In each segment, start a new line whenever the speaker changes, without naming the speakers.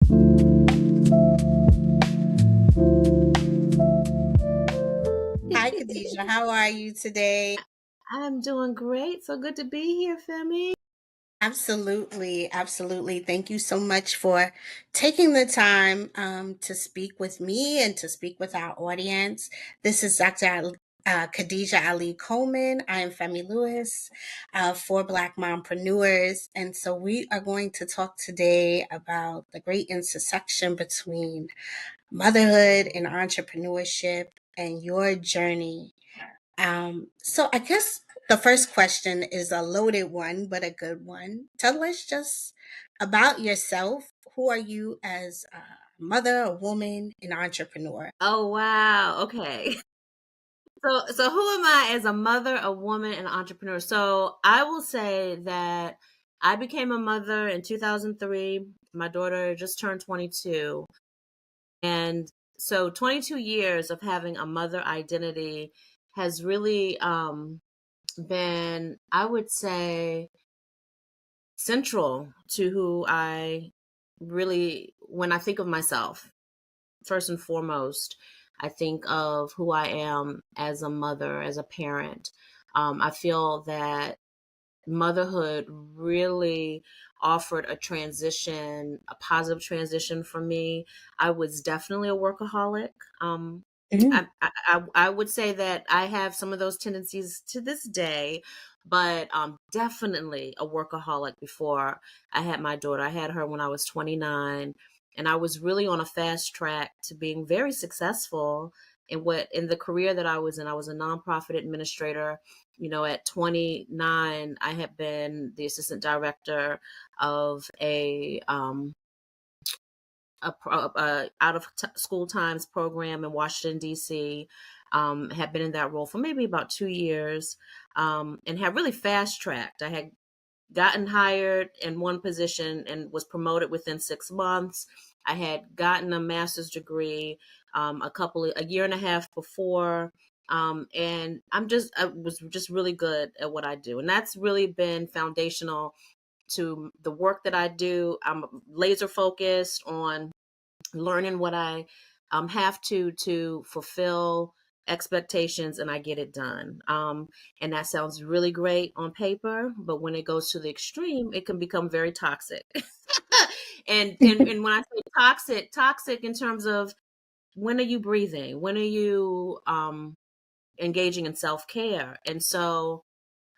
Hi, Khadijah. How are you today?
I'm doing great. So good to be here, Femi.
Absolutely, absolutely. Thank you so much for taking the time to speak with me and to speak with our audience. This is Khadijah Ali Coleman. I am Femi Lewis for Black Mompreneurs. And so we are going to talk today about the great intersection between motherhood and entrepreneurship and your journey. So I guess the first question is a loaded one, but a good one. Tell us just about yourself. Who are you as a mother, a woman, an entrepreneur?
Oh wow. Okay. So who am I as a mother, a woman, and an entrepreneur? So I will say that I became a mother in 2003. My daughter just turned 22. And so 22 years of having a mother identity has really been, I would say, central to who I really, when I think of myself, first and foremost, I think of who I am as a mother, as a parent. I feel that motherhood really offered a transition, a positive transition for me. I was definitely a workaholic.
Mhm.
I would say that I have some of those tendencies to this day, but definitely a workaholic before I had my daughter. I had her when I was 29, and I was really on a fast track to being very successful in the career that I was in. I was a nonprofit administrator. At 29, I had been the assistant director of a out of school times program in Washington D.C. Had been in that role for maybe about 2 years, and had really fast tracked. I had gotten hired in one position and was promoted within 6 months. I had gotten a master's degree a year and a half before. And I was just really good at what I do. And that's really been foundational to the work that I do. I'm laser focused on learning what I have to fulfill expectations, and I get it done. And that sounds really great on paper, but when it goes to the extreme, it can become very toxic. And when I say toxic in terms of, when are you breathing? When are you engaging in self-care? And so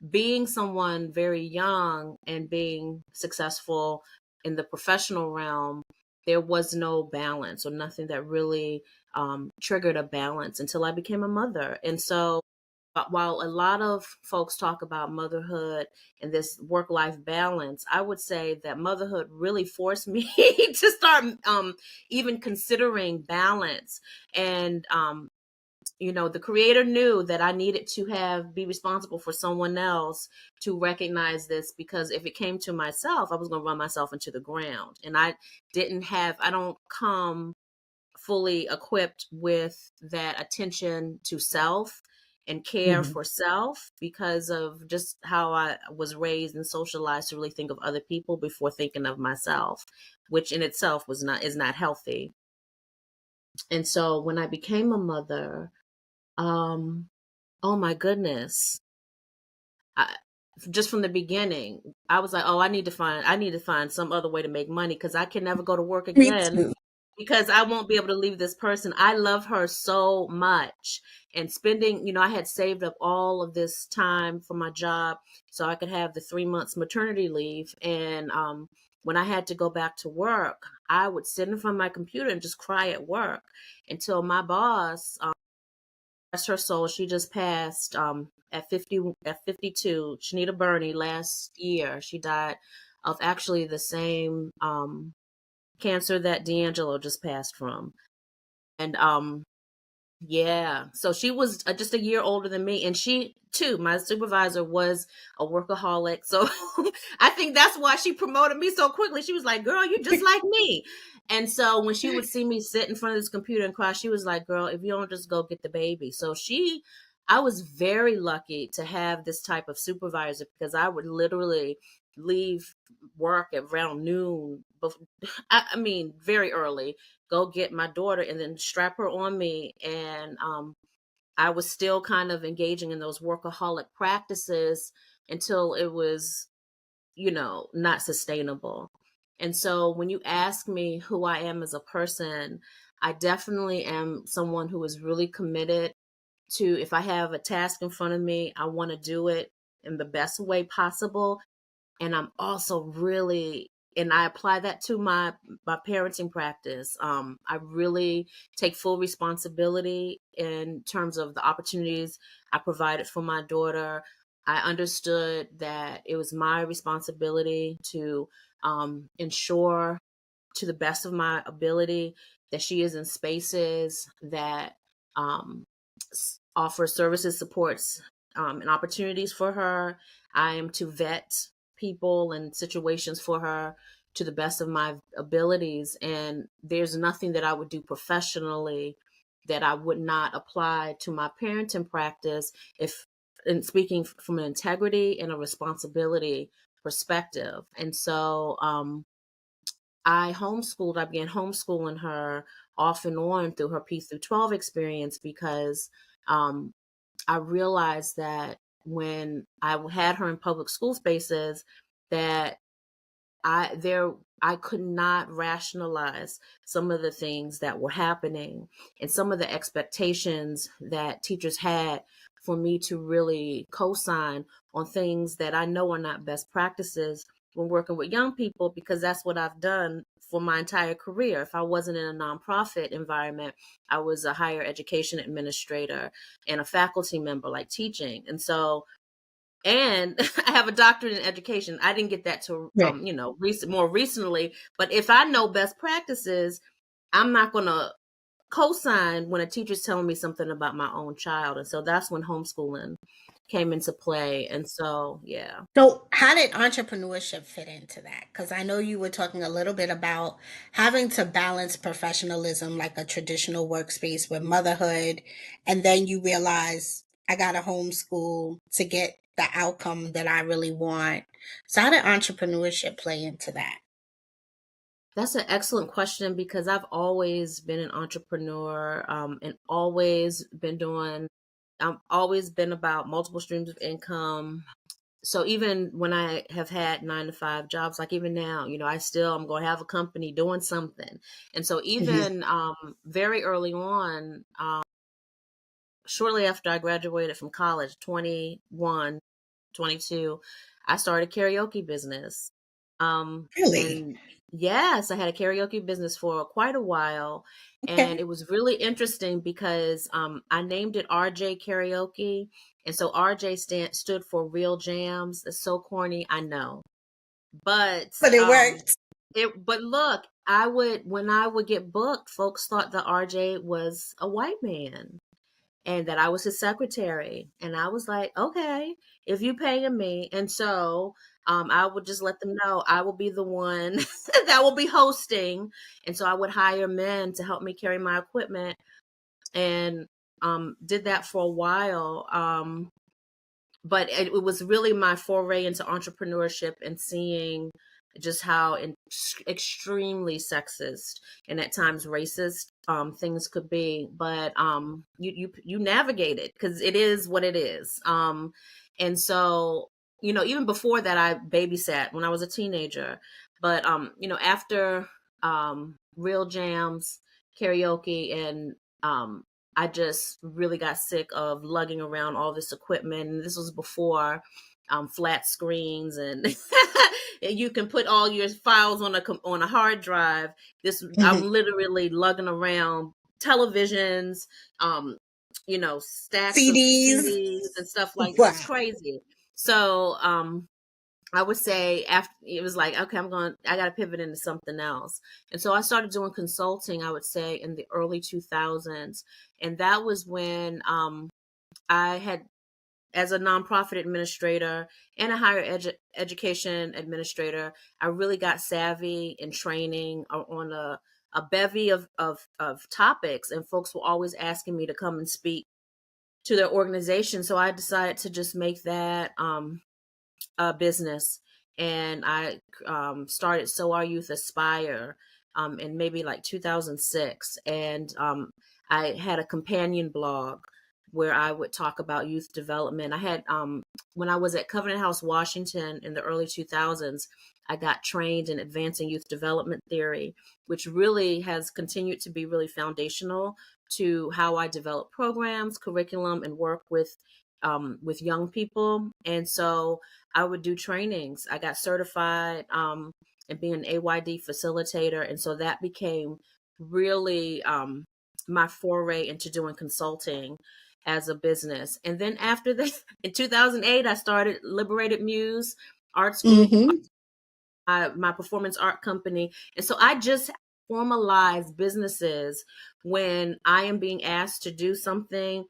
being someone very young and being successful in the professional realm, there was no balance or nothing that really triggered a balance until I became a mother. And so, but while a lot of folks talk about motherhood and this work-life balance, I would say that motherhood really forced me to start even considering balance. And the creator knew that I needed to be responsible for someone else to recognize this, because if it came to myself, I was going to run myself into the ground. And I don't come fully equipped with that attention to self and care
Mhm.
for self, because of just how I was raised and socialized to really think of other people before thinking of myself, which in itself is not healthy. And so when I became a mother, um, oh my goodness. I, just from the beginning, I was like, oh, I need to find some other way to make money, because I can never go to work
Me
again,
too.
because I won't be able to leave this person. I love her so much. And I had saved up all of this time for my job so I could have the 3 months maternity leave. And when I had to go back to work, I would sit in front of my computer and just cry at work until my boss, rest her soul, she just passed at 52. Shanita Burney, last year, she died of actually the same cancer that D'Angelo just passed from. And yeah, so she was just a year older than me, and she too, my supervisor, was a workaholic. So I think that's why she promoted me so quickly. She was like, "Girl, you're just like me." And so when she would see me sit in front of this computer and cry, she was like, "Girl, if you don't just go get the baby." So I was very lucky to have this type of supervisor, because I would literally leave work at around noon, I mean, very early, go get my daughter and then strap her on me. And I was still kind of engaging in those workaholic practices until it was, not sustainable. And so when you ask me who I am as a person, I definitely am someone who is really committed to, if I have a task in front of me, I want to do it in the best way possible. And I'm also really, and I apply that to my parenting practice. I really take full responsibility in terms of the opportunities I provided for my daughter. I understood that it was my responsibility to ensure, to the best of my ability, that she is in spaces that um, offer services, supports, and opportunities for her. I am to vet people and situations for her to the best of my abilities. And there's nothing that I would do professionally that I would not apply to my parenting practice, if, and speaking from an integrity and a responsibility perspective. And so I homeschooled. I began homeschooling her off and on through her P through 12 experience, because um, I realized that when I had her in public school spaces, that I could not rationalize some of the things that were happening and some of the expectations that teachers had for me to really co-sign on things that I know are not best practices when working with young people, because that's what I've done for my entire career. If I wasn't in a nonprofit environment, I was a higher education administrator and a faculty member, like teaching. And so, and I have a doctorate in education. I didn't get that to
Right.
more recently. But if I know best practices, I'm not going to co-sign when a teacher's telling me something about my own child. And so that's when homeschooling came into play. And so, yeah.
So, how did entrepreneurship fit into that? Because I know you were talking a little bit about having to balance professionalism, like a traditional workspace, with motherhood. And then you realize I got to homeschool to get the outcome that I really want. So, how did entrepreneurship play into that?
That's an excellent question, because I've always been an entrepreneur, and always been about multiple streams of income. So even when I have had 9 to 5 jobs, like even now, I'm going to have a company doing something. And so
Mhm.
even very early on, shortly after I graduated from college, 21, 22, I started a karaoke business.
Really?
And yes, I had a karaoke business for quite a while. And
Okay.
it was really interesting because I named it RJ Karaoke. And so RJ stood for Real Jams. It's so corny, I know. But
But it worked.
but look, when I would get booked, folks thought the RJ was a white man and that I was his secretary. And I was like, okay, if you paying me. And so I would just let them know I will be the one that will be hosting. And so I would hire men to help me carry my equipment, and did that for a while. But it was really my foray into entrepreneurship and seeing just how extremely sexist and at times racist things could be. But you navigate it, because it is what it is. And so, even before that, I babysat when I was a teenager. But after Real Jams, karaoke, and I just really got sick of lugging around all this equipment. And this was before flat screens and you can put all your files on a hard drive. I'm
Mhm.
literally lugging around televisions, um, stacks of
CDs.
CDs and stuff like this. It's
Wow.
crazy. So I would say after it was like, okay, I got to pivot into something else. And so I started doing consulting, I would say in the early 2000s. And that was when I had, as a nonprofit administrator and a higher education administrator, I really got savvy in training on a bevy of topics. And folks were always asking me to come and speak to their organization. So I decided to just make that a business. and I started So Our Youth Aspire in maybe like 2006. And I had a companion blog where I would talk about youth development. I had, when I was at Covenant House, Washington in the early 2000s, I got trained in advancing youth development theory, which really has continued to be really foundational to how I develop programs, curriculum, and work with young people. And so I would do trainings. I got certified and being an AYD facilitator. And so that became really my foray into doing consulting as a business. And then after this, in 2008, I started Liberated Muse Arts Group,
Mm-hmm.
my performance art company. And so I just formalize businesses when I am being asked to do something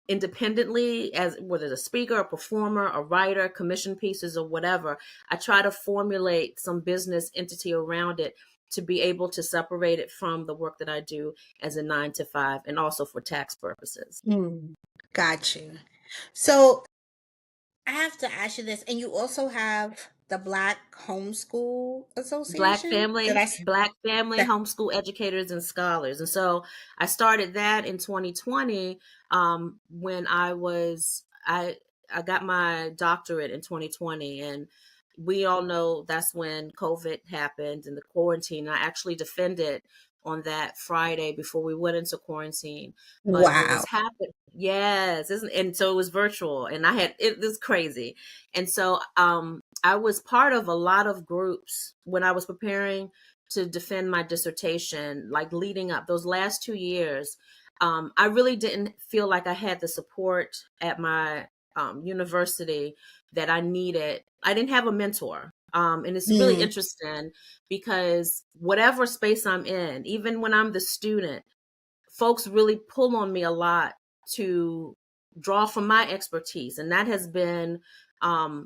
independently, as whether it's a speaker, a performer, a writer, commission pieces, or whatever. I try to formulate some business entity around it to be able to separate it from the work that I do as a 9 to 5, and also for tax purposes.
Mm. Got you. So I have to ask you this, and you also have the Black Homeschool Association. Did I?
Black family
That,
homeschool educators and scholars. And so I started that in 2020 when I got my doctorate in 2020. And we all know that's when COVID happened and the quarantine. I actually defended on that Friday before we went into quarantine. But what
wow.
was happening? Yes, and so it was virtual, and it was crazy. And so I was part of a lot of groups when I was preparing to defend my dissertation, like leading up those last 2 years. I really didn't feel like I had the support at my university that I needed. I didn't have a mentor. And it's really
Mm,
interesting because whatever space I'm in, even when I'm the student, folks really pull on me a lot to draw from my expertise. And that has been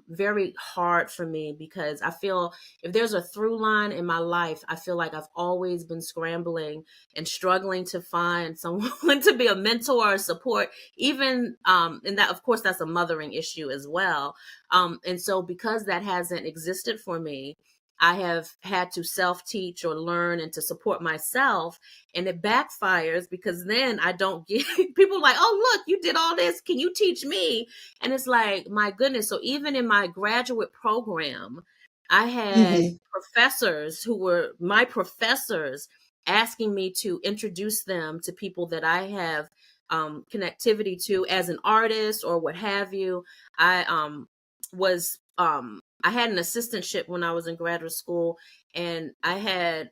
very hard for me because I feel if there's a through line in my life, I feel like I've always been scrambling and struggling to find someone to be a mentor or support, even, and that, of course, that's a mothering issue as well. And so because that hasn't existed for me, I have had to self teach or learn and to support myself, and it backfires because then I don't get people like, oh, look, you did all this. Can you teach me? And it's like, my goodness. So even in my graduate program, I had
hmm
professors who were my professors asking me to introduce them to people that I have connectivity to as an artist or what have you. I had an assistantship when I was in graduate school, and I had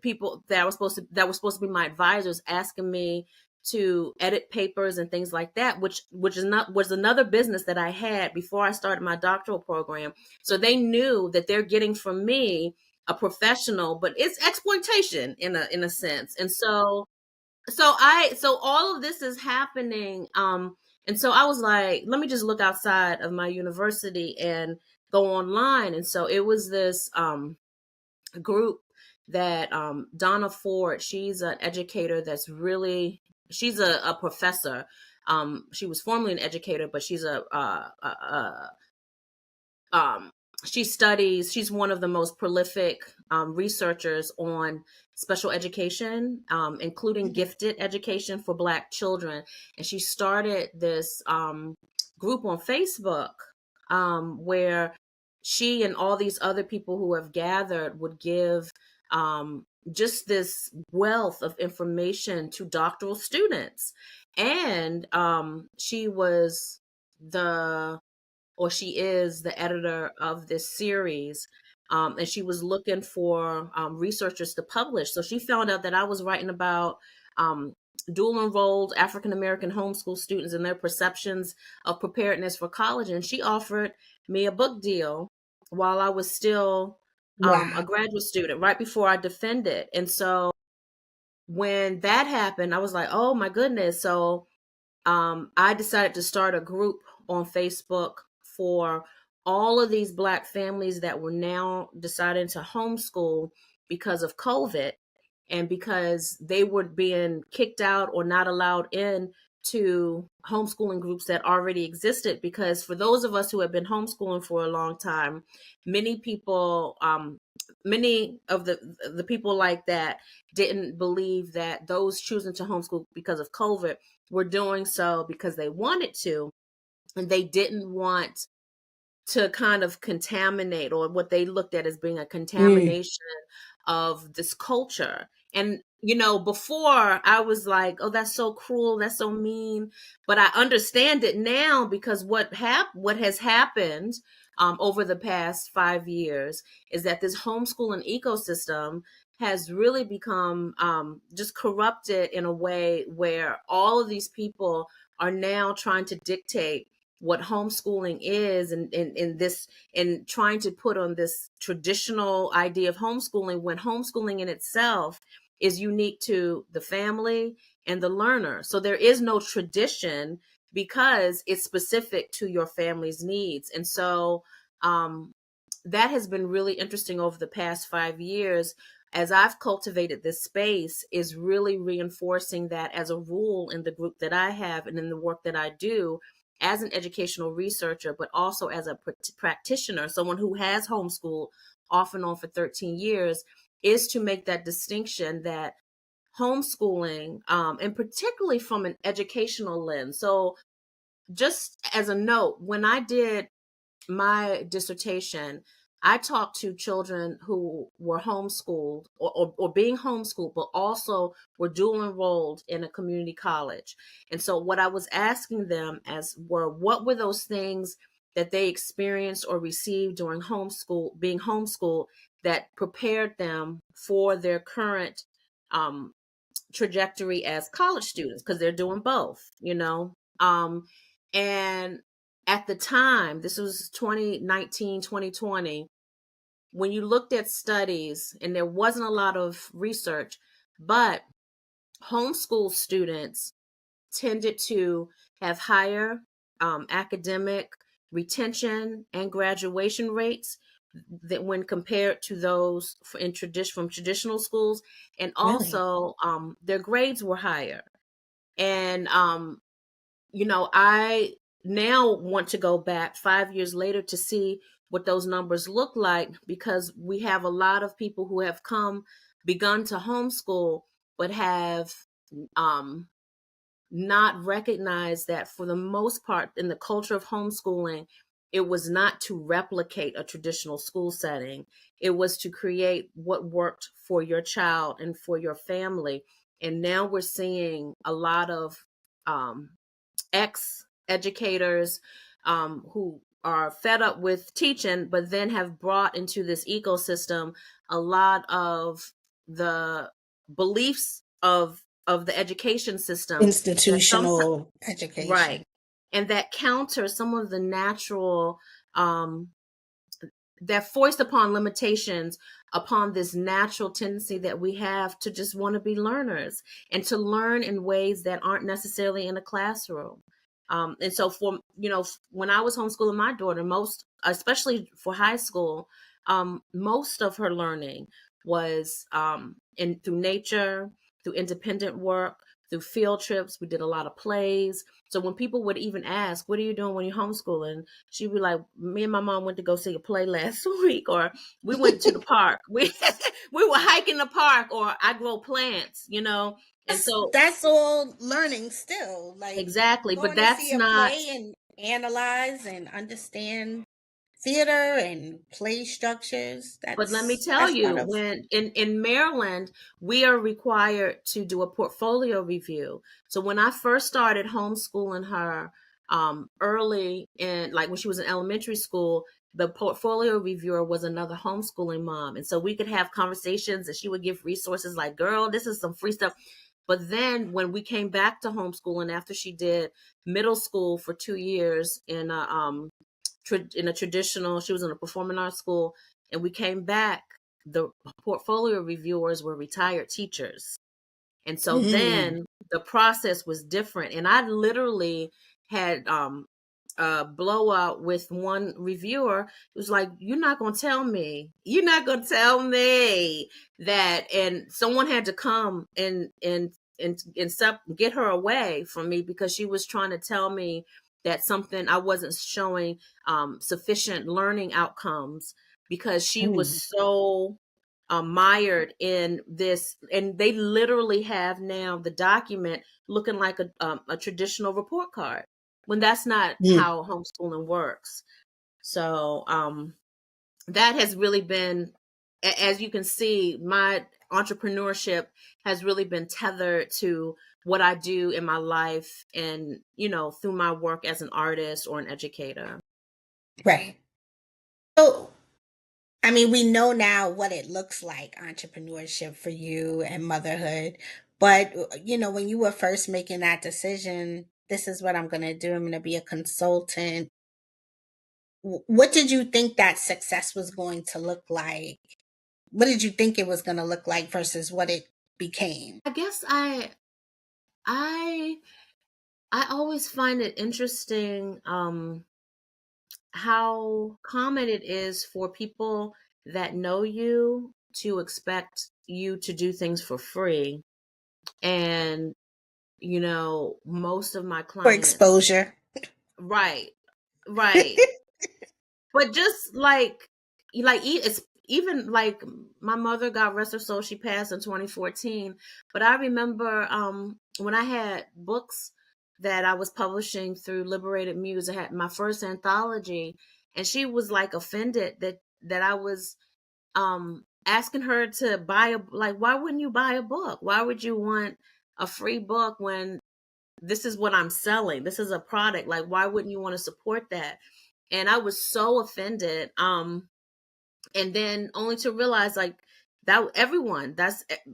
people that were supposed to be my advisors asking me to edit papers and things like that, which is not was another business that I had before I started my doctoral program. So they knew that they're getting from me a professional, but it's exploitation in a sense. And so all of this is happening. And so I was like, let me just look outside of my university and go online. And so it was this group that Donna Ford, she's an educator that's really, she's a professor. She was formerly an educator, but she's um, she's one of the most prolific researchers on special education, including gifted education for Black children. And she started this group on Facebook where she and all these other people who have gathered would give just this wealth of information to doctoral students. And she was the she is the editor of this series. And she was looking for researchers to publish. So she found out that I was writing about um, dual enrolled African American homeschool students and their perceptions of preparedness for college. And she offered me a book deal while I was still a
wow.
graduate student, right before I defended. And so when that happened, I was like, oh my goodness. So I decided to start a group on Facebook for all of these Black families that were now deciding to homeschool because of COVID and because they were being kicked out or not allowed in to homeschooling groups that already existed, because for those of us who have been homeschooling for a long time, many people, many of the people like that didn't believe that those choosing to homeschool because of COVID were doing so because they wanted to, and they didn't want to kind of contaminate, or what they looked at as being a contamination of this culture. And, before I was like, oh, that's so cruel, that's so mean. But I understand it now, because what has happened over the past 5 years is that this homeschooling ecosystem has really become just corrupted in a way where all of these people are now trying to dictate what homeschooling is, and trying to put on this traditional idea of homeschooling, when homeschooling in itself is unique to the family and the learner. So there is no tradition, because it's specific to your family's needs. And so that has been really interesting over the past 5 years, as I've cultivated this space, is really reinforcing that as a rule in the group that I have and in the work that I do as an educational researcher, but also as a practitioner, someone who has homeschooled off and on for 13 years, is to make that distinction that homeschooling, and particularly from an educational lens. So just as a note, when I did my dissertation, I talked to children who were homeschooled, or being homeschooled, but also were dual enrolled in a community college. And so what I was asking them what were those things that they experienced or received during being homeschooled, that prepared them for their current trajectory as college students, because they're doing both, and at the time, this was 2019, 2020, when you looked at studies, and there wasn't a lot of research, but homeschool students tended to have higher academic retention and graduation rates that when compared to those from traditional schools. And
Really?
also their grades were higher. And I now want to go back 5 years later to see what those numbers look like, because we have a lot of people who have begun to homeschool, but have not recognized that for the most part in the culture of homeschooling, it was not to replicate a traditional school setting. It was to create what worked for your child and for your family. And now we're seeing a lot of ex-educators who are fed up with teaching, but then have brought into this ecosystem a lot of the beliefs of the education system that sometimes,
Institutional
right,
education.
and that counter some of the natural, that foist upon limitations upon this natural tendency that we have to just want to be learners and to learn in ways that aren't necessarily in a classroom. And so when I was homeschooling my daughter, especially for high school, most of her learning was through nature, through independent work, through field trips. We did a lot of plays. So when people would even ask, what are you doing when you're homeschooling? She'd be like, me and my mom went to go see a play last week, or we went to the park. We were hiking the park, or I grow plants, And so
That's all learning still. Like
exactly, but
going to see
that's
a
not.
play and analyze and understand theater and play structures.
But let me
That's
tell
that's part
you,
of
when in Maryland, we are required to do a portfolio review. So when I first started homeschooling her, early in, like when she was in elementary school, the portfolio reviewer was another homeschooling mom. And so we could have conversations, and she would give resources like, girl, this is some free stuff. But then when we came back to homeschooling after she did middle school for 2 years in a traditional, she was in a performing arts school, and we came back, the portfolio reviewers were retired teachers. And so
mm,
then the process was different. And I literally had a blowout with one reviewer. It was like, you're not going to tell me that. And someone had to come and get her away from me, because she was trying to tell me that something I wasn't showing sufficient learning outcomes, because she was
Mm.
so mired in this. And they literally have now the document looking like a traditional report card, when that's not
Mm.
how homeschooling works. So that has really been, as you can see, my entrepreneurship has really been tethered to what I do in my life, and through my work as an artist or an educator.
Right. So, I mean, we know now what it looks like, entrepreneurship for you and motherhood. But, when you were first making that decision, this is what I'm going to do. I'm going to be a consultant. What did you think that success was going to look like? What did you think it was going to look like versus what it became?
I guess I I always find it interesting, how common it is for people that know you to expect you to do things for free. And most of my
For
clients,
exposure.
right, right. But just it's even like my mother, God rest her soul, she passed in 2014. But I remember when I had books that I was publishing through Liberated Muse. I had my first anthology, and she was like offended that I was asking her to buy why wouldn't you buy a book? Why would you want a free book when this is what I'm selling? This is a product. Like, why wouldn't you want to support that? And I was so offended. And then only to realize, like, that's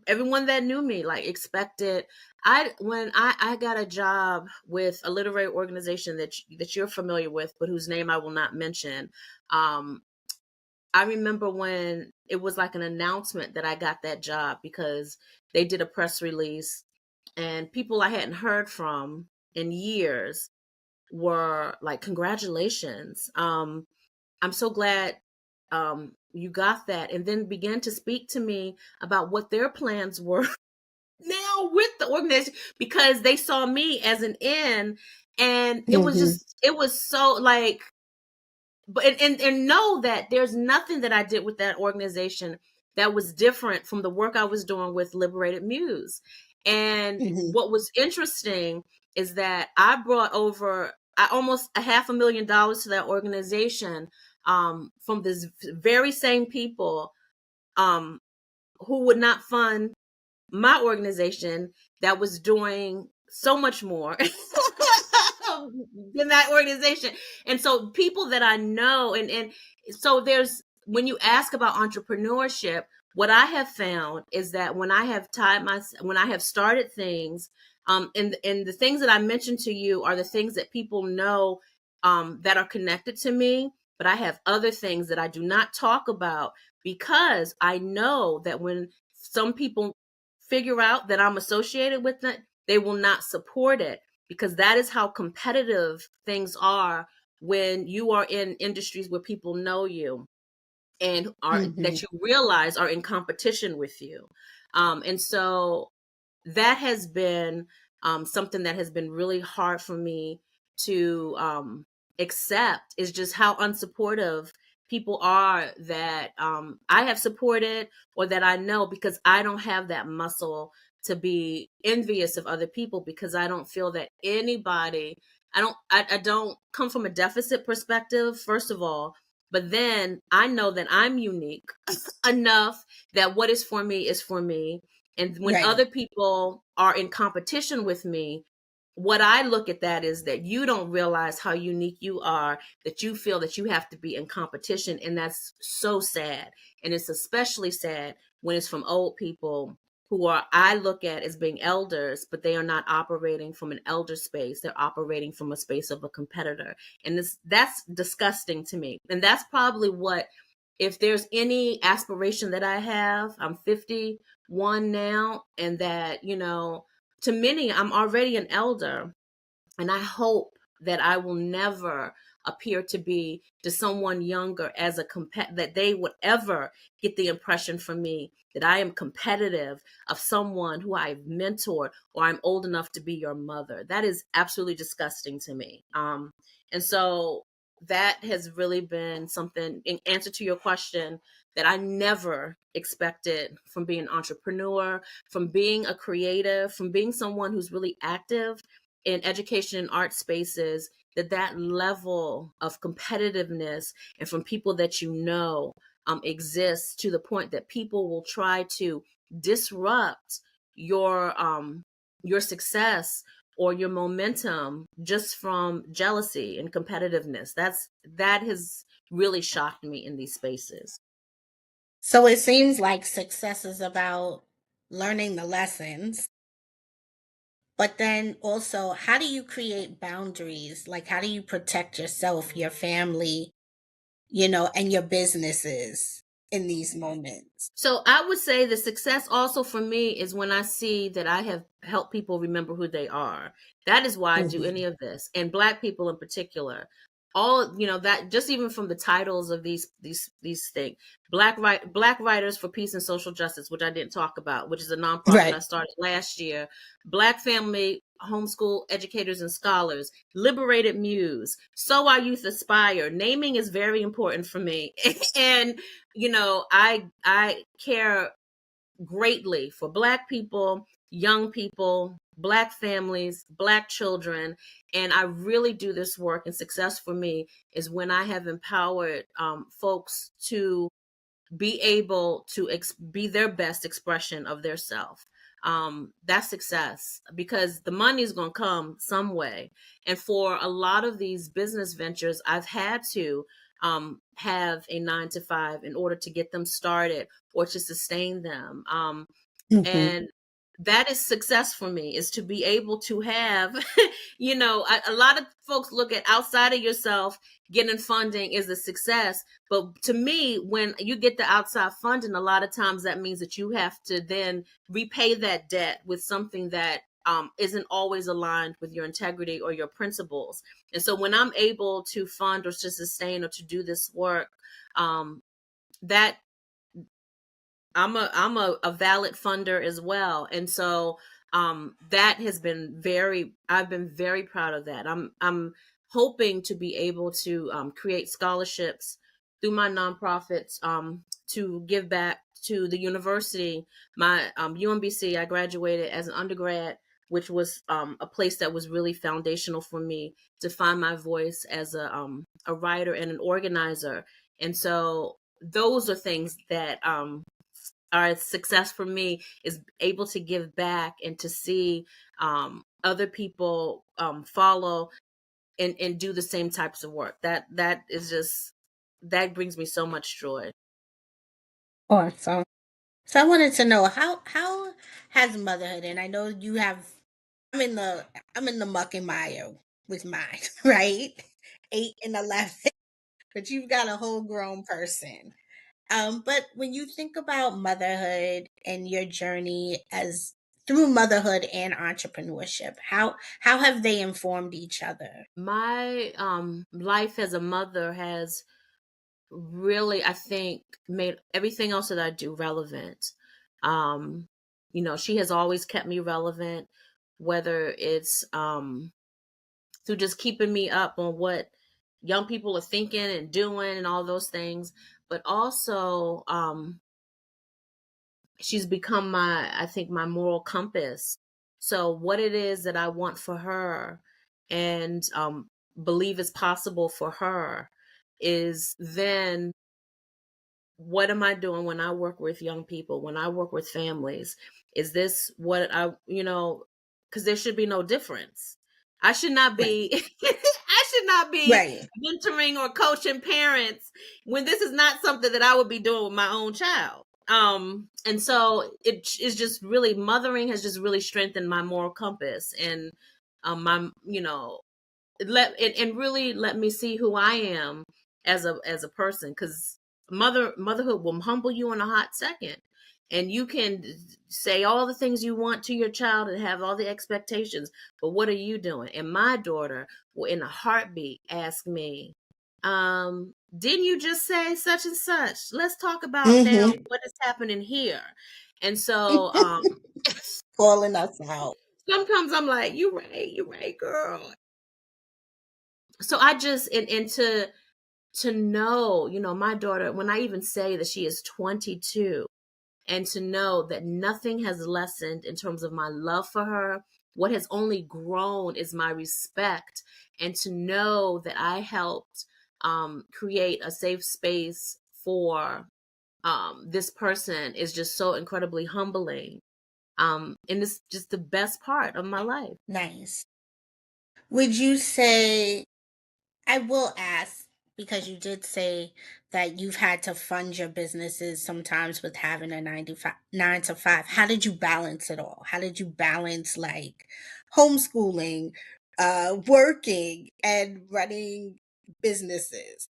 everyone that knew me, like, expected. When I got a job with a literary organization that you're familiar with, but whose name I will not mention. I remember when it was like an announcement that I got that job, because they did a press release, and people I hadn't heard from in years were like, congratulations. I'm so glad you got that. And then began to speak to me about what their plans were now with the organization, because they saw me as an in. And
Hmm.
it was so like, but and know that there's nothing that I did with that organization that was different from the work I was doing with Liberated Muse. And
Hmm.
what was interesting is that I brought over almost $500,000 to that organization, from this very same people, um, who would not fund my organization that was doing so much more than that organization. And so people that I know, and so there's, when you ask about entrepreneurship, what I have found is that when I have when I have started things, and the things that I mentioned to you are the things that people know, that are connected to me. But I have other things that I do not talk about, because I know that when some people figure out that I'm associated with it, they will not support it, because that is how competitive things are when you are in industries where people know you, and are,
Hmm.
that you realize are in competition with you. And so that has been something that has been really hard for me to accept, is just how unsupportive people are that I have supported, or that I know, because I don't have that muscle to be envious of other people, because I don't feel that anybody, I don't come from a deficit perspective, first of all. But then I know that I'm unique enough that what is for me is for me. And when
Right.
other people are in competition with me, what I look at that is that you don't realize how unique you are, that you feel that you have to be in competition. And that's so sad. And it's especially sad when it's from old people who are, I look at as being elders, but they are not operating from an elder space. They're operating from a space of a competitor. And that's disgusting to me. And that's probably what, if there's any aspiration that I have, I'm 51 now, and that, to many, I'm already an elder. And I hope that I will never appear to be to someone younger as that they would ever get the impression from me that I am competitive of someone who I've mentored or I'm old enough to be your mother. That is absolutely disgusting to me. And so that has really been something, in answer to your question, that I never expected from being an entrepreneur, from being a creative, from being someone who's really active in education and art spaces, that level of competitiveness and from people that exists to the point that people will try to disrupt your success or your momentum just from jealousy and competitiveness. That has really shocked me in these spaces.
So it seems like success is about learning the lessons, but then also, how do you create boundaries? Like, how do you protect yourself, your family, and your businesses in these moments?
So I would say the success also for me is when I see that I have helped people remember who they are. That is why I do
Mhm.
any of this, and Black people in particular. All that, just even from the titles of these things, Black Writers for Peace and Social Justice, which I didn't talk about, which is a nonprofit I
Right.
started last year. Black Family Homeschool Educators and Scholars, Liberated Muse, So Our Youth Aspire. Naming is very important for me, and I care greatly for Black people, young people, Black families, Black children, and I really do this work. And success for me is when I have empowered folks to be able to be their best expression of their self. That's success, because the money is going to come some way. And for a lot of these business ventures, I've had to have a 9 to 5 in order to get them started or to sustain them.
Mhm.
And that is success for me, is to be able to have a lot of folks look at outside of yourself getting funding is a success, but to me, when you get the outside funding, a lot of times that means that you have to then repay that debt with something that isn't always aligned with your integrity or your principles. And so when I'm able to fund or to sustain or to do this work, that I'm a valid funder as well. And so that has been I've been very proud of that. I'm hoping to be able to create scholarships through my nonprofits to give back to the university. My UMBC, I graduated as an undergrad, which was a place that was really foundational for me to find my voice as a writer and an organizer. And so those are things that our success for me, is able to give back and to see other people follow and do the same types of work. That is just, that brings me so much joy.
Awesome. So I wanted to know, how has motherhood, and I know you have, I'm in the I'm in the muck and mire with mine, right? 8 and 11, but you've got a whole grown person. But when you think about motherhood and your journey as through motherhood and entrepreneurship, how have they informed each other?
My life as a mother has really, I think, made everything else that I do relevant. Um, she has always kept me relevant, whether it's through just keeping me up on what young people are thinking and doing and all those things, but also she's become I think, my moral compass. So what it is that I want for her and believe is possible for her is then, what am I doing when I work with young people, when I work with families? Is this what because there should be no difference. I should not
Right.
be I should not be
Right.
mentoring or coaching parents when this is not something that I would be doing with my own child. And so it is just really, mothering has just really strengthened my moral compass, and my and really let me see who I am as a person, because motherhood will humble you in a hot second. And you can say all the things you want to your child and have all the expectations, but what are you doing? And my daughter will, in a heartbeat, ask me, didn't you just say such and such? Let's talk about now
Mm-hmm.
what is happening here. And so
Calling us out.
sometimes I'm like, you're right, girl. So I just and to know, my daughter, when I even say that she is 22, and to know that nothing has lessened in terms of my love for her. What has only grown is my respect, and to know that I helped create a safe space for this person is just so incredibly humbling. And it's just the best part of my life.
Nice. Would you say, I will ask, because you did say that you've had to fund your businesses sometimes with having a 9 to 5. How did you balance it all? How did you balance like homeschooling, working, and running businesses?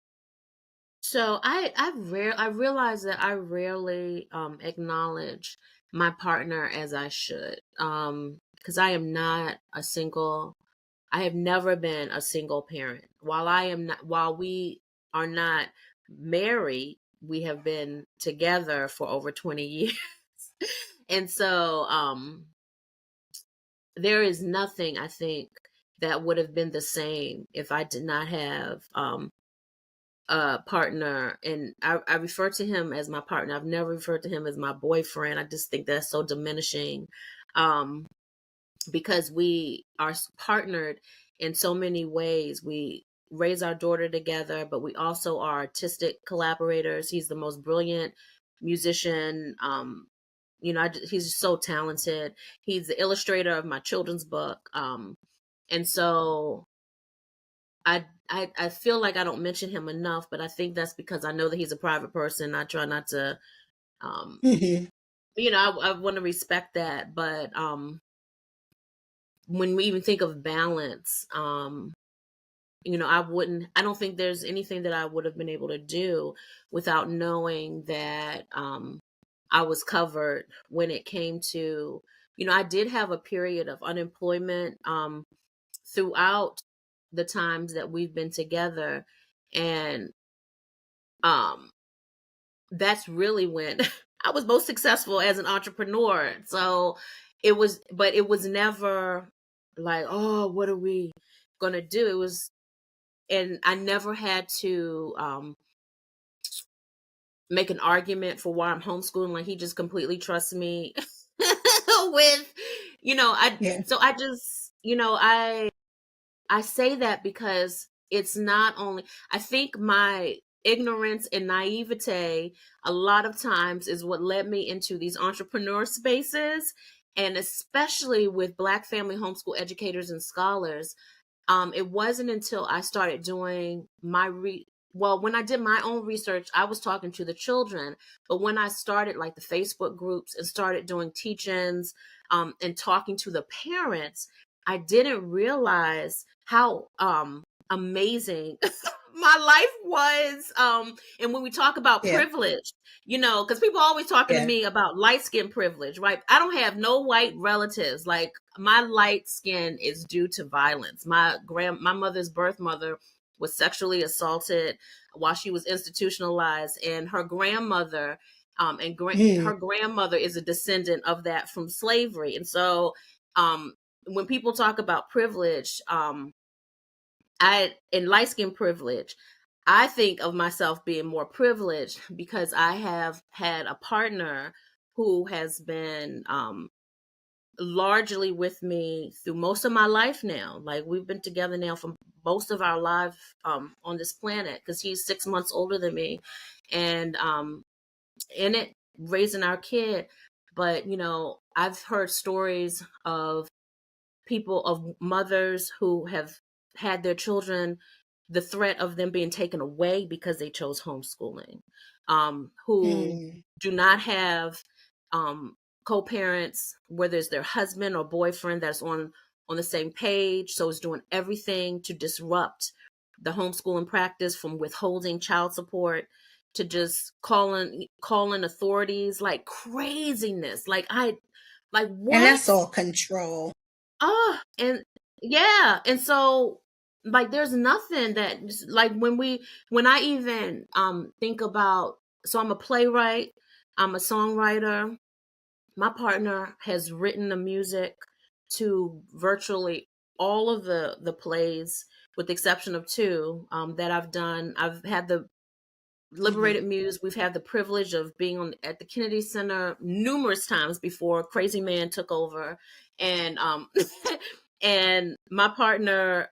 So I realize that I rarely acknowledge my partner as I should, because I am not a single. I have never been a single parent. While we are not married, we have been together for over 20 years. And so there is nothing, I think, that would have been the same if I did not have a partner. And I refer to him as my partner. I've never referred to him as my boyfriend. I just think that's so diminishing. Um, because we are partnered in so many ways. We raise our daughter together, but we also are artistic collaborators. He's the most brilliant musician. He's so talented. He's the illustrator of my children's book. And so I feel like I don't mention him enough, but I think that's because I know that he's a private person. I try not to, um,
Mhm.
I want to respect that. But when we even think of balance, I don't think there's anything that I would have been able to do without knowing that I was covered when it came to, I did have a period of unemployment throughout the times that we've been together. And um, that's really when I was most successful as an entrepreneur. So it was never like, oh, what are we going to do? And I never had to make an argument for why I'm homeschooling. Like he just completely trusts me with, I,
Yeah.
so I just, I say that because it's not only, I think my ignorance and naivete a lot of times is what led me into these entrepreneur spaces. And especially with Black family homeschool educators and scholars, it wasn't until I started doing when I did my own research, I was talking to the children. But when I started like the Facebook groups and started doing teach-ins, and talking to the parents, I didn't realize how amazing my life was. And when we talk about
Yeah.
privilege, because people are always talking to
Yeah.
me about light skin privilege, right? I don't have no white relatives. Like my light skin is due to violence. My mother's birth mother was sexually assaulted while she was institutionalized, and her grandmother
Mm.
her grandmother is a descendant of that from slavery. And so when people talk about privilege, in light skin privilege, I think of myself being more privileged because I have had a partner who has been largely with me through most of my life now. Like we've been together now for most of our life on this planet, because he's 6 months older than me, and in it raising our kid. But I've heard stories of mothers who have had their children, the threat of them being taken away because they chose homeschooling, who
Mm.
do not have um, co-parents, whether it's their husband or boyfriend that's on the same page, so is doing everything to disrupt the homeschooling practice, from withholding child support to just calling authorities, like craziness. Like
And
what?
that's all control.
Oh, and yeah, and so like there's nothing that like when I even think about, so I'm a playwright, I'm a songwriter. My partner has written the music to virtually all of the plays, with the exception of two that I've done. I've had the
Hmm.
Liberated Muse. We've had the privilege of being at the Kennedy Center numerous times before Crazy Man took over, and and my partner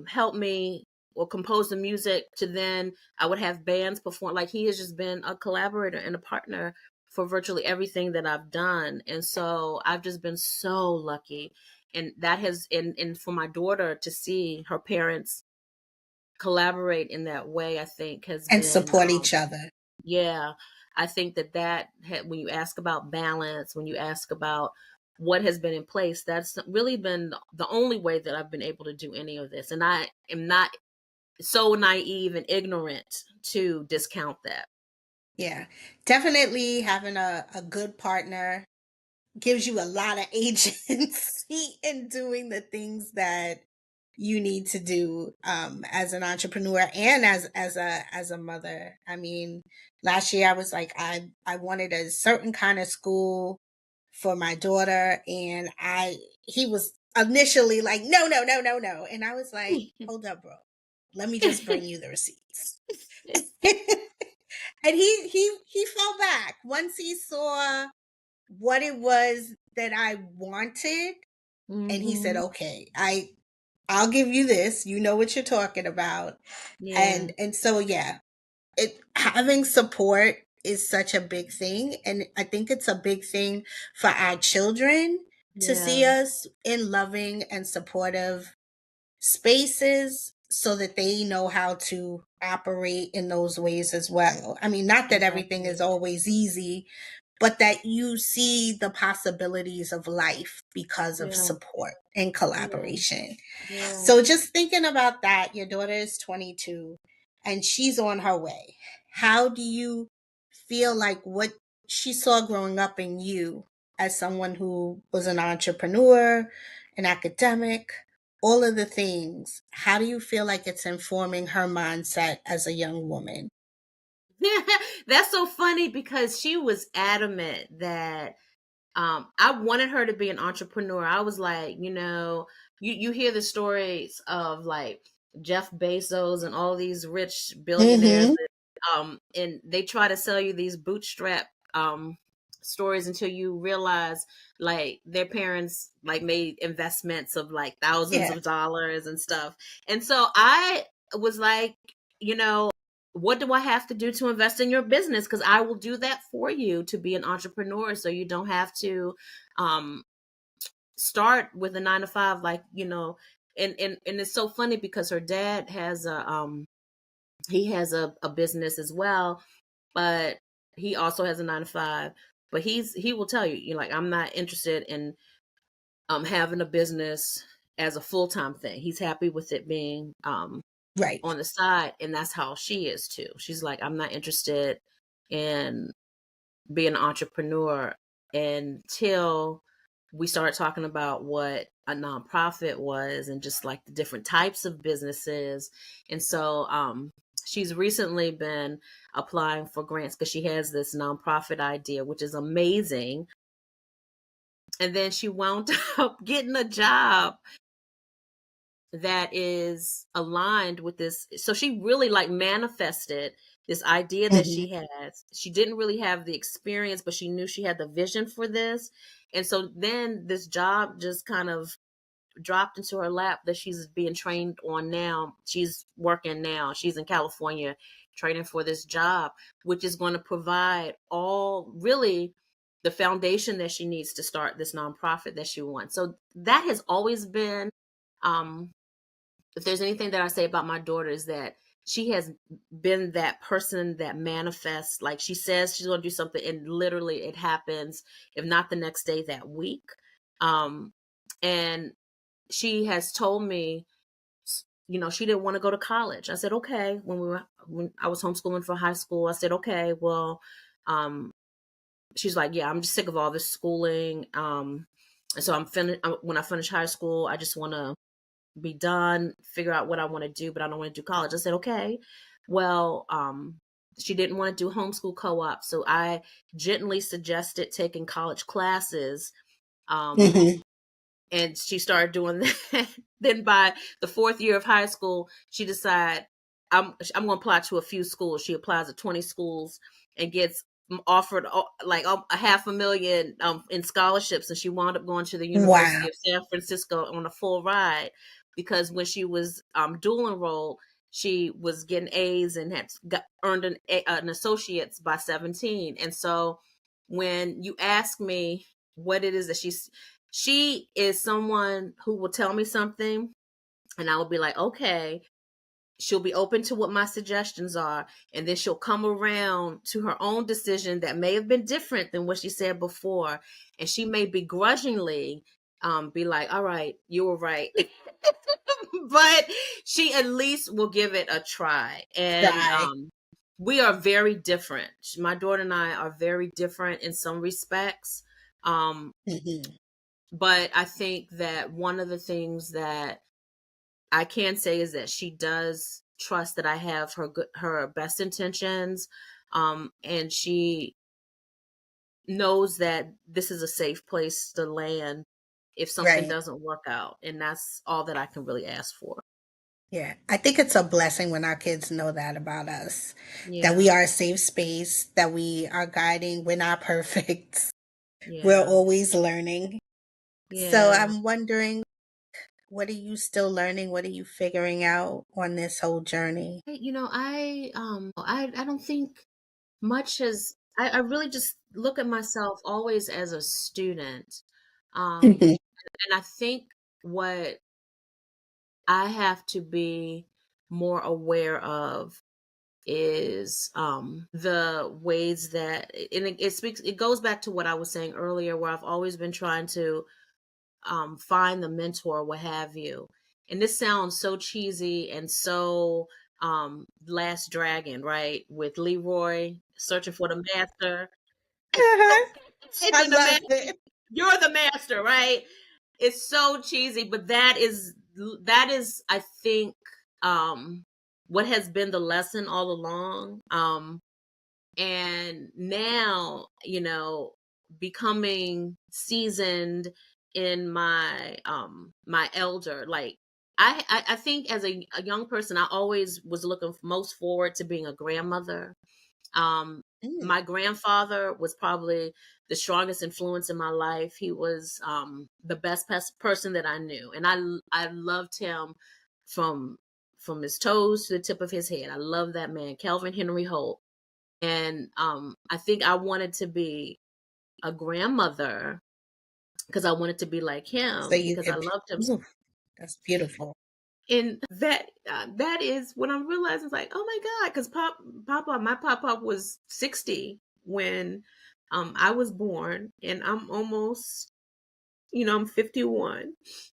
helped me or compose the music to then I would have bands perform. Like he has just been a collaborator and a partner for virtually everything that I've done. And so I've just been so lucky. And that has and for my daughter to see her parents collaborate in that way, I think has
And
been
support each other.
yeah. I think when you ask about balance, when you ask about what has been in place, that's really been the only way that I've been able to do any of this. And I am not so naive and ignorant to discount that.
Yeah. Definitely having a good partner gives you a lot of agency in doing the things that you need to do as an entrepreneur and as a mother. I mean, last year I was like, I wanted a certain kind of school for my daughter, and he was initially like, no, no, no, no, no, and I was like, hold up, bro, let me just bring you the receipts. And he fell back once he saw what it was that I wanted, and he said,
Hmm.
"Okay, I'll give you this. You know what you're talking about."
Yeah,
And so yeah, it having support is such a big thing, and I think it's a big thing for our children to see
yeah,
us in loving and supportive spaces so that they know how to operate in those ways as well. I mean, not that everything is
exactly.
always easy, but that you see the possibilities of life because of
Yeah,
support and
yeah,
collaboration.
yeah.
So, just thinking about that, your daughter is 22 and she's on her way. How do you feel like what she saw growing up in you as someone who was an entrepreneur, an academic, all of the things? How do you feel like it's informing her mindset as a young woman?
That's so funny because she was adamant that I wanted her to be an entrepreneur. I was like, you hear the stories of like Jeff Bezos and all these rich billionaires
Mm-hmm.
and they try to sell you these bootstrap stories until you realize like their parents like made investments of like thousands
Yeah.
of dollars and stuff. And so I was like, you know, what do I have to do to invest in your business? Because I will do that for you to be an entrepreneur, so you don't have to um, start with a 9 to 5, like And it's so funny because her dad has he has a business as well, but he also has a 9 to 5. But he will tell you, like I'm not interested in having a business as a full time thing. He's happy with it being
Right.
on the side, and that's how she is too. She's like, I'm not interested in being an entrepreneur until we started talking about what a nonprofit was and just like the different types of businesses. And so she's recently been applying for grants because she has this nonprofit idea, which is amazing. And then she wound up getting a job that is aligned with this. So she really like manifested this idea that
Mm-hmm.
she has. She didn't really have the experience, but she knew she had the vision for this. And so then this job just kind of dropped into her lap that she's being trained on now. She's working now. She's in California training for this job, which is going to provide all really the foundation that she needs to start this nonprofit that she wants. So that has always been um if there's anything that I say about my daughter is that she has been that person that manifests, like she says she's going to do something and literally it happens, if not the next day, that week. And she has told me she didn't want to go to college. I said, okay. When I was homeschooling for high school, I said, okay, well, um, she's like, yeah, I'm just sick of all this schooling. And so when I finish high school, I just want to be done, figure out what I want to do, but I don't want to do college. I said, okay. Well, she didn't want to do homeschool co-op. So I gently suggested taking college classes. Um,
Hmm.
and she started doing that. Then by the fourth year of high school, she decided I'm going to apply to a few schools. She applies to 20 schools and gets offered like a $500,000 in scholarships, and she wound up going to the
Wow.
University of San Francisco on a full ride, because when she was dual enrolled, she was getting A's and earned an associate's by 17. And so when you ask me what it is that she is someone who will tell me something and I will be like, okay. She'll be open to what my suggestions are, and then she'll come around to her own decision that may have been different than what she said before. And she may begrudgingly be like, all right, you were right. But she at least will give it a try. And
Try.
we are very different. My daughter and I are very different in some respects. Um,
Hmm.
but I think that one of the things that I can say is that she does trust that I have her best intentions, and she knows that this is a safe place to land if something
Right.
doesn't work out, and that's all that I can really ask for.
Yeah. I think it's a blessing when our kids know that about us, that we
Yeah,
are a safe space, that we are guiding. We're not perfect. We're
yeah,
always learning. So
yeah.
I'm wondering, what are you still learning? What are you figuring out on this whole journey?
I don't think much has. I really just look at myself always as a student, um,
Mhm.
and I think what I have to be more aware of is the ways that, and it goes back to what I was saying earlier, where I've always been trying to find the mentor, what have you. And this sounds so cheesy and so Last Dragon, right? With Leroy searching for the master.
Uh-huh. I
Finding the
love
master.
it.
You're the master, right? It's so cheesy, but that is I think um what has been the lesson all along. And now, becoming seasoned in my elder, like I think as a young person, I always was looking most forward to being a grandmother. um
Mm.
my grandfather was probably the strongest influence in my life. He was the best person that I knew, and I loved him from his toes to the tip of his head. I love that man, Calvin Henry Holt. And I think I wanted to be a grandmother because I wanted to be like
So
him,
you
because I
could,
loved him.
ooh, that's beautiful.
And that is when I'm realizing, like, oh my god, because my papa was 60 when I was born, and I'm almost, I'm 51,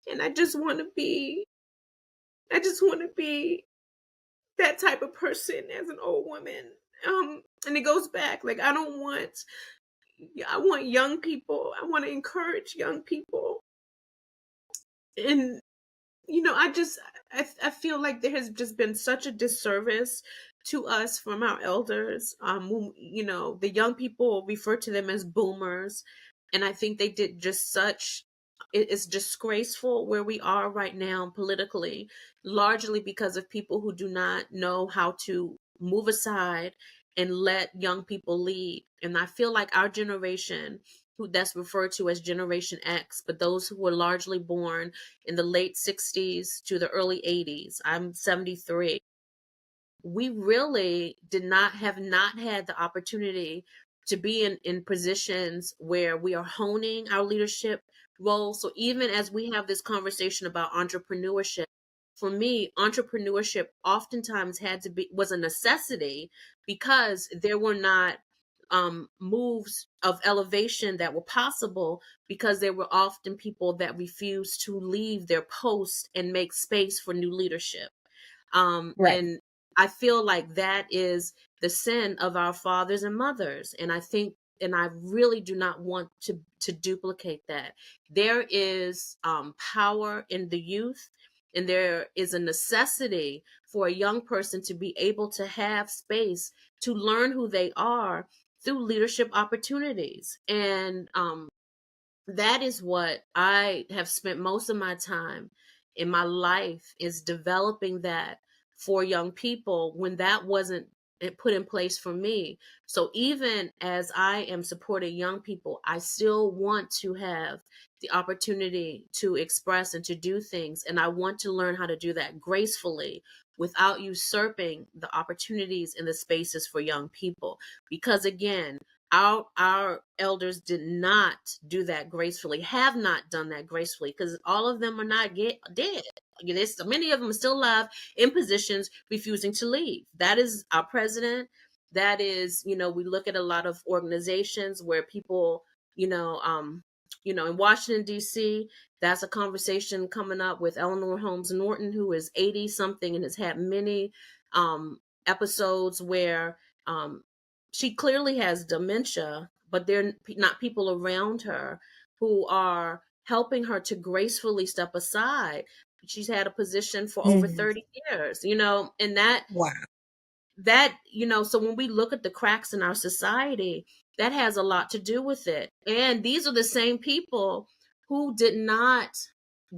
and I just want to be that type of person as an old woman. And it goes back, like, I want young people. I want to encourage young people. And, I feel like there has just been such a disservice to us from our elders. The young people refer to them as boomers. And I think they did just it's disgraceful where we are right now politically, largely because of people who do not know how to move aside and let young people lead. And I feel like our generation, who that's referred to as Generation X, but those who were largely born in the late 60s to the early 80s, I'm 73, we really have not had the opportunity to be in positions where we are honing our leadership role. So even as we have this conversation about entrepreneurship, for me, entrepreneurship oftentimes was a necessity, because there were not moves of elevation that were possible, because there were often people that refused to leave their post and make space for new leadership.
Right.
And I feel like that is the sin of our fathers and mothers. And I think, and I really do not want to duplicate that. There is power in the youth, and there is a necessity for a young person to be able to have space to learn who they are through leadership opportunities. And that is what I have spent most of my time in my life, is developing that for young people when that wasn't put in place for me. So even as I am supporting young people, I still want to have the opportunity to express and to do things. And I want to learn how to do that gracefully without usurping the opportunities and the spaces for young people. Because again, our elders did not do that gracefully, have not done that gracefully, because all of them are not dead. There's many of them are still alive in positions refusing to leave. That is our president. That is, we look at a lot of organizations where people, you know, um, in Washington D.C. That's a conversation coming up with Eleanor Holmes Norton, who is 80 something and has had many episodes where um, she clearly has dementia, but they're not people around her who are helping her to gracefully step aside. She's had a position for over
Mhm.
30 years, and
Wow.
so when we look at the cracks in our society, that has a lot to do with it. And these are the same people who did not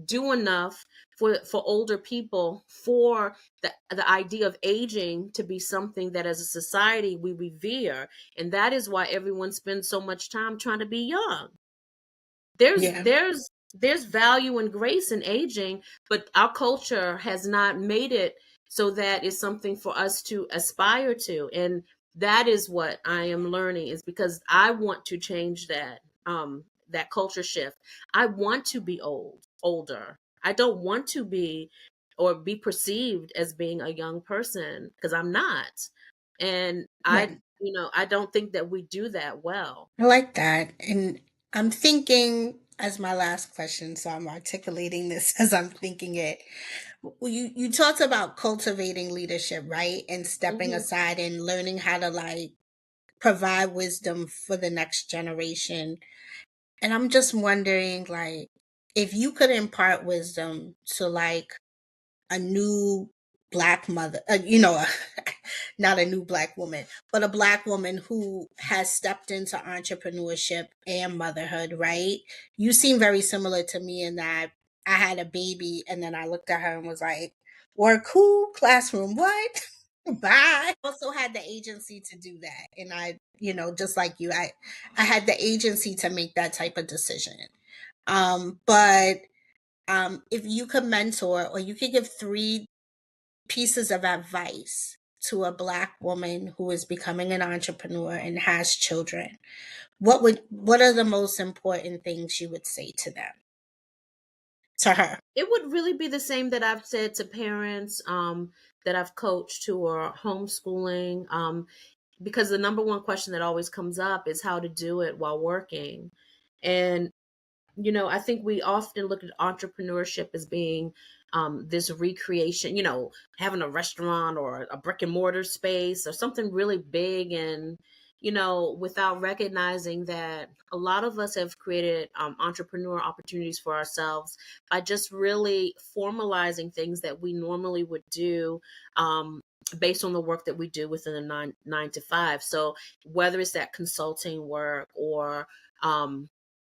do enough for older people, for the idea of aging to be something that as a society we revere. And that is why everyone spends so much time trying to be young. there's
Yeah.
there's there's value and grace in aging, but our culture has not made it so that it's something for us to aspire to. And that is what I am learning, is because I want to change that culture shift. I want to be older. I don't want to be or be perceived as being a young person, because I'm not. And
Right.
I don't think that we do that well.
I like that. And I'm thinking as my last question, so I'm articulating this as I'm thinking it. Well, you talked about cultivating leadership, right? And stepping
Hmm.
aside and learning how to like provide wisdom for the next generation. And I'm just wondering, like, if you could impart wisdom to like a new black mother, not a new black woman, but a black woman who has stepped into entrepreneurship and motherhood, right? You seem very similar to me in that I had a baby and then I looked at her and was like, work who? Classroom, what? Bye. Also had the agency to do that. And just like you, I had the agency to make that type of decision. But if you could mentor or you could give three pieces of advice to a black woman who is becoming an entrepreneur and has children, what are the most important things you would say to her?
It would really be the same that I've said to parents that I've coached who are homeschooling, because the number one question that always comes up is how to do it while working. And I think we often look at entrepreneurship as being this recreation, having a restaurant or a brick and mortar space or something really big. And, without recognizing that a lot of us have created entrepreneur opportunities for ourselves by just really formalizing things that we normally would do. Based on the work that we do within the nine to five. So whether it's that consulting work or,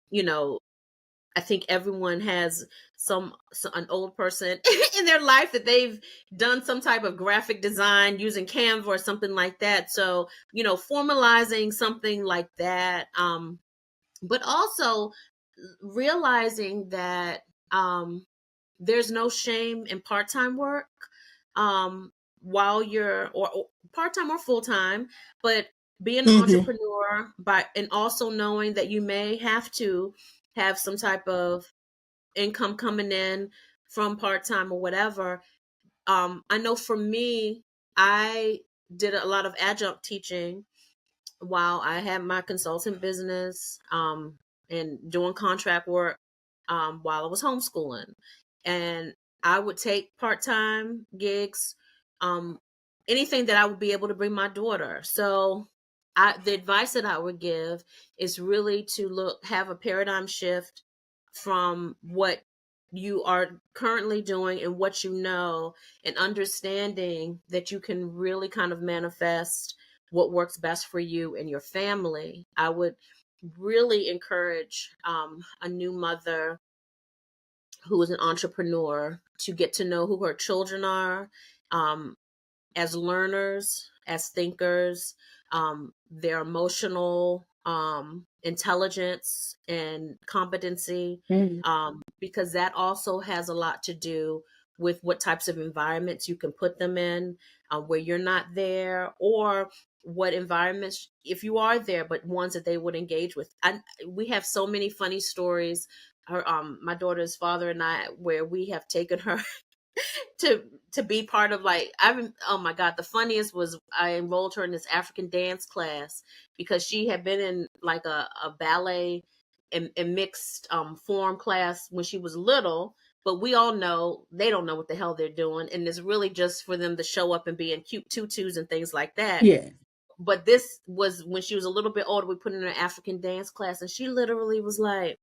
you know, I think everyone has an old person in their life that they've done some type of graphic design using Canva or something like that. So, formalizing something like that, but also realizing that there's no shame in part-time work, um, while you're or part-time or full-time, but being an
Hmm.
entrepreneur and also knowing that you may have to have some type of income coming in from part-time or whatever. I know for me, I did a lot of adjunct teaching while I had my consulting business, and doing contract work, while I was homeschooling. And I would take part-time gigs um, anything that I would be able to bring my daughter. So the advice that I would give is really to have a paradigm shift from what you are currently doing and what you know, and understanding that you can really kind of manifest what works best for you and your family. I would really encourage a new mother who is an entrepreneur to get to know who her children are, um, as learners, as thinkers, their emotional intelligence and competency,
Mm.
because that also has a lot to do with what types of environments you can put them in, where you're not there, or what environments, if you are there, but ones that they would engage with. We have so many funny stories. My daughter's father and I, where we have taken her to be part of, like, oh my god, the funniest was I enrolled her in this African dance class because she had been in like a ballet and mixed form class when she was little, but we all know they don't know what the hell they're doing, and it's really just for them to show up and be in cute tutus and things like that.
Yeah.
But this was when she was a little bit older. We put her in an African dance class, and she literally was like,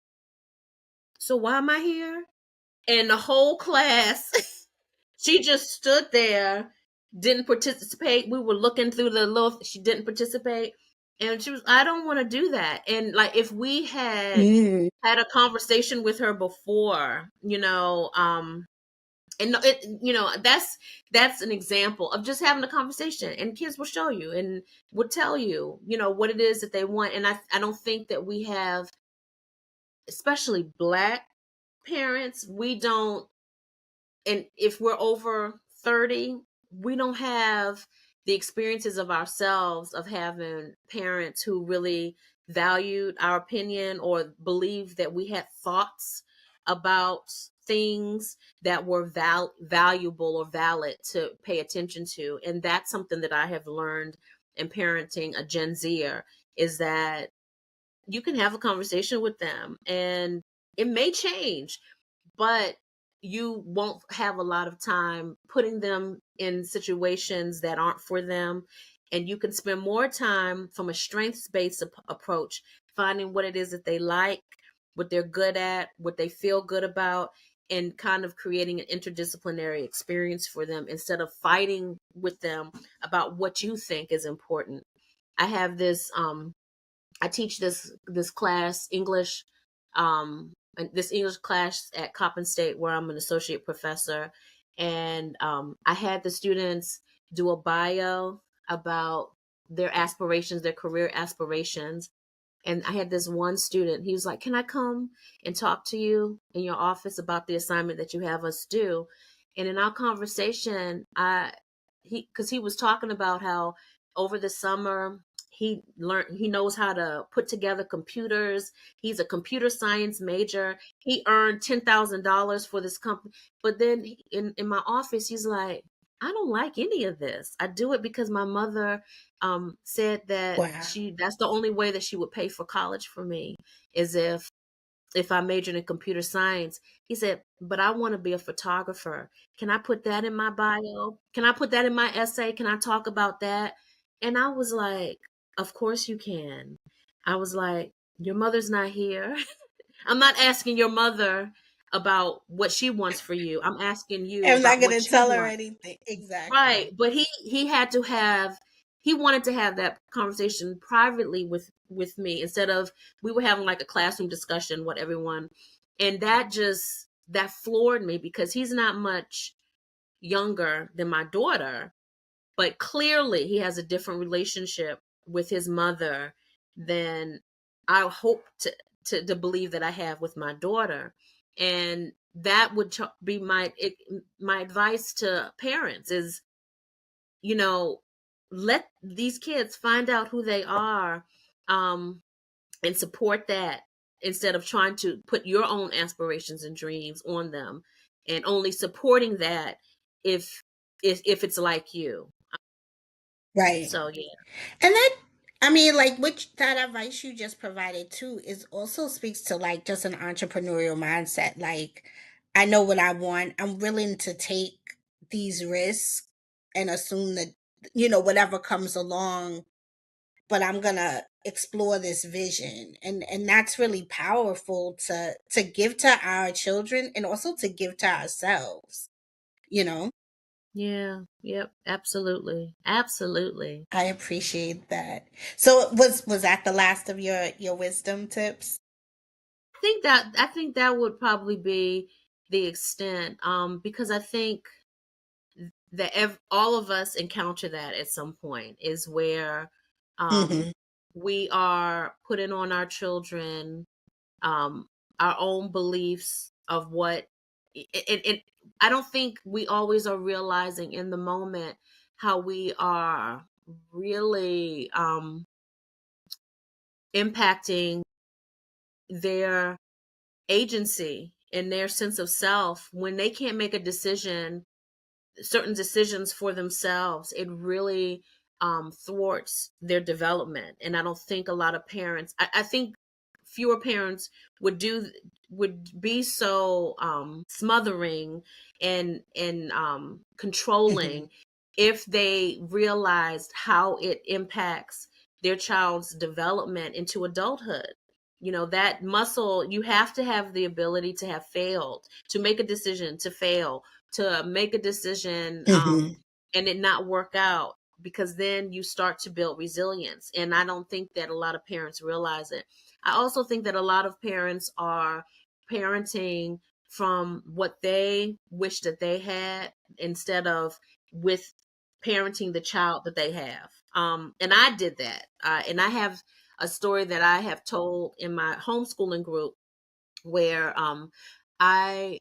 so why am I here? And the whole class she just stood there, didn't participate. We were looking through the little, she didn't participate. And she was, I don't want to do that. And like, if we had
Mm.
had a conversation with her before, and that's an example of just having a conversation, and kids will show you and will tell you, what it is that they want. And I don't think that we have, especially Black parents, we don't, and if we're over 30, we don't have the experiences of ourselves of having parents who really valued our opinion or believed that we had thoughts about things that were valuable or valid to pay attention to. And that's something that I have learned in parenting a Gen Zer, is that you can have a conversation with them and it may change, but you won't have a lot of time putting them in situations that aren't for them. And you can spend more time from a strengths-based approach, finding what it is that they like, what they're good at, what they feel good about, and kind of creating an interdisciplinary experience for them instead of fighting with them about what you think is important. I have this I teach this class, English, this English class at Coppin State, where I'm an associate professor, and I had the students do a bio about their aspirations, their career aspirations. And I had this one student, he was like, can I come and talk to you in your office about the assignment that you have us do? And in our conversation, because he was talking about how over the summer he knows how to put together computers. He's a computer science major. He earned $10,000 for this company. But then in my office, he's like, I don't like any of this. I do it because my mother said that
Wow.
that's the only way that she would pay for college for me, is if I majored in computer science. He said, but I want to be a photographer. Can I put that in my bio? Can I put that in my essay? Can I talk about that? And I was like, of course you can. I was like, your mother's not here. I'm not asking your mother about what she wants for you. I'm asking you
I'm not
about
gonna
what you
tell her
want.
anything. Exactly.
Right, but he wanted to have that conversation privately with me, instead of we were having like a classroom discussion with everyone. And that floored me, because he's not much younger than my daughter, but clearly he has a different relationship with his mother than I hope to believe that I have with my daughter. And that would be my advice to parents is, you know, let these kids find out who they are, um, and support that, instead of trying to put your own aspirations and dreams on them, and only supporting that if if it's like you.
Right.
So yeah.
And that, I mean, like, which that advice you just provided too is also speaks to like just an entrepreneurial mindset. Like, I know what I want. I'm willing to take these risks and assume that, whatever comes along, but I'm gonna explore this vision. And that's really powerful to give to our children and also to give to ourselves, you know?
Yeah. Yep. Absolutely. Absolutely.
I appreciate that. So was that the last of your wisdom tips?
I think that would probably be the extent, because I think that all of us encounter that at some point, is where um,
Mhm.
we are putting on our children um, our own beliefs of what it. I don't think we always are realizing in the moment how we are really impacting their agency and their sense of self when they can't make a decision, certain decisions for themselves. It really thwarts their development. And I don't think a lot of parents, I think fewer parents would be so smothering and
Mhm.
controlling if they realized how it impacts their child's development into adulthood. That muscle, you have to have the ability to have failed, to make a decision, to fail, to make a decision,
Mhm.
and it not work out, because then you start to build resilience. And I don't think that a lot of parents realize it. I also think that a lot of parents are parenting from what they wish that they had, instead of with parenting the child that they have. And I did that. And I have a story that I have told in my homeschooling group, where I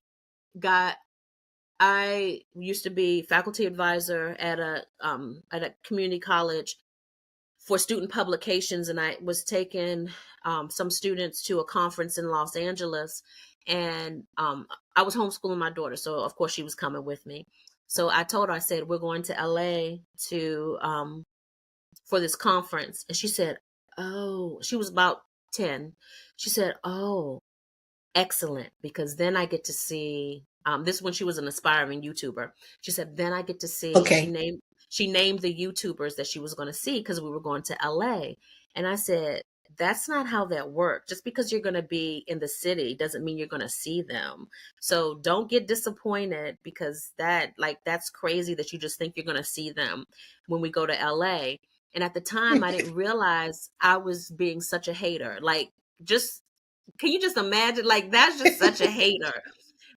got I used to be faculty advisor at a community college for student publications, and I was taking some students to a conference in Los Angeles, and I was homeschooling my daughter, so of course she was coming with me. So I told her, I said, we're going to LA to for this conference, and she said, "Oh," she was about 10. She said, "Oh, excellent, because then I get to see." This when she was an aspiring YouTuber. She said, "Then I get to see," and
Okay.
she named the YouTubers that she was going to see, because we were going to LA. And I said, "That's not how that works. Just because you're going to be in the city doesn't mean you're going to see them. So don't get disappointed, because that's crazy that you just think you're going to see them when we go to LA." And at the time, I didn't realize I was being such a hater. Like, just can you just imagine? Like, that's just such a hater.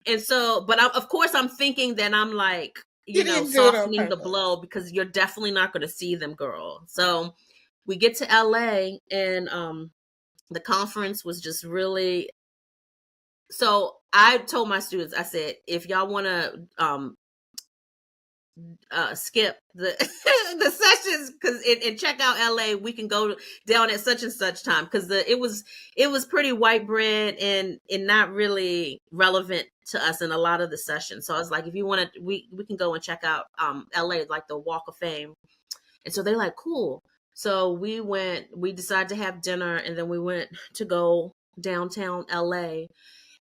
And so, but of course, I'm thinking that I'm like,
You didn't do it on
softening the
purpose.
blow, because you're definitely not going to see them, girl. So we get to LA, and the conference was just really. So I told my students, I said, if y'all want to skip the the sessions, because and check out LA, we can go down at such and such time, because it was pretty white bread and not really relevant to us in a lot of the sessions. So I was like, if you want to, we can go and check out LA, like the Walk of Fame. And so they're like, cool. So we decided to have dinner, and then we went to go downtown LA.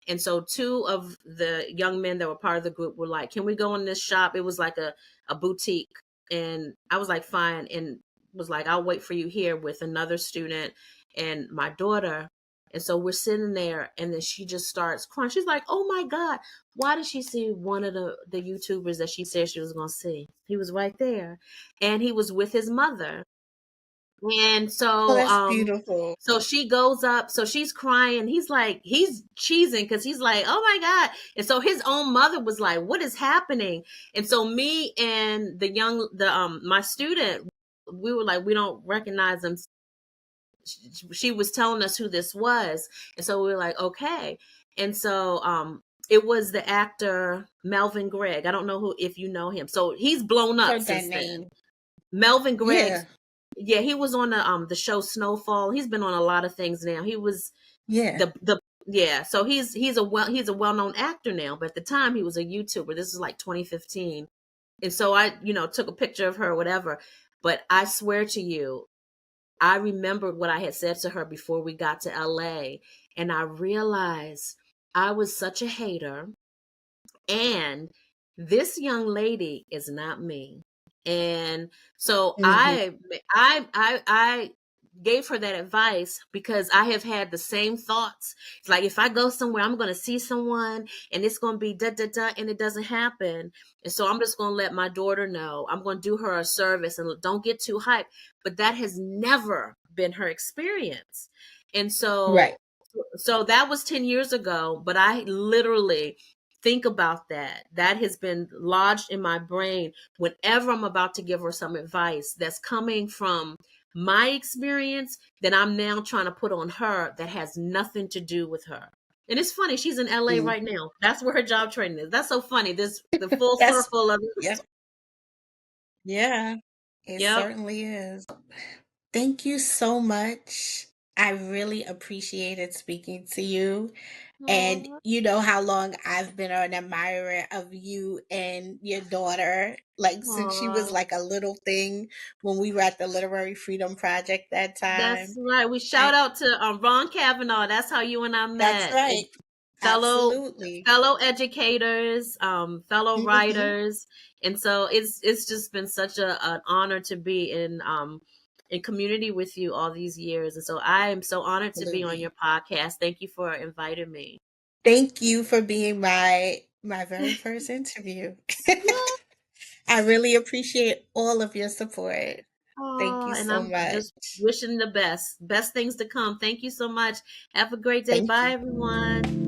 And so two of the young men that were part of the group were like, "Can we go in this shop?" It was like a boutique. And I was like, fine. And was like, "I'll wait for you here," with another student and my daughter. And so we're sitting there, and then she just starts crying. She's like, "Oh my God, why did she see one of the YouTubers that she said she was going to see? He was right there. And he was with his mother." And
Oh,
so
that's beautiful.
she goes up, so she's crying. He's cheesing, because he's like, "Oh my God." And so his own mother was like, "What is happening?" And so me and the my student, we were like, "We don't recognize him." She was telling us who this was. And so we were like, "Okay." And so it was the actor Melvin Gregg. I don't know who if you know him. So he's blown up
Heard that
since then.
name.
Melvin Gregg.
Yeah.
Yeah, he was on the show Snowfall. He's been on a lot of things now. He was
Yeah.
the yeah. So he's a well-known actor now, but at the time he was a YouTuber. This is like 2015. And so I, took a picture of her or whatever. But I swear to you, I remembered what I had said to her before we got to LA, and I realized I was such a hater, and this young lady is not me. And so
Mhm.
I gave her that advice because I have had the same thoughts. It's like, if I go somewhere, I'm going to see someone and it's going to be da da da, and it doesn't happen. And so I'm just going to let my daughter know. I'm going to do her a service and don't get too hyped. But that has never been her experience. And
Right.
so that was 10 years ago, but I literally think about that. That has been lodged in my brain whenever I'm about to give her some advice that's coming from my experience that I'm now trying to put on her that has nothing to do with her. And it's funny, she's in LA
Mm.
right now. That's where her job training is. That's so funny. This the full
That's
circle of
yeah.
it.
Yeah. It
Yep.
certainly is. Thank you so much. I really appreciated speaking to you. And
Aw,
you know how long I've been an admirer of you and your daughter, like since she was
aw.
like a little thing when we were at the Literary Freedom Project that
That's
time.
right. We shout
I
out to Ron Kavanaugh. That's how you and I
That's
met.
right.
Fellow
Absolutely.
fellow educators, fellow
Mhm.
writers, and so it's just been such an honor to be in community with you all these years. And so I am so honored to be on your
Absolutely.
podcast. Thank you for inviting me.
Thank you for being my very first interview.
Yeah.
I really appreciate all of your support. Thank
Oh,
you
and
so
I'm
much.
just wishing the best things to come. Thank you so much. Have a great day.
Thank
Bye,
you.
everyone.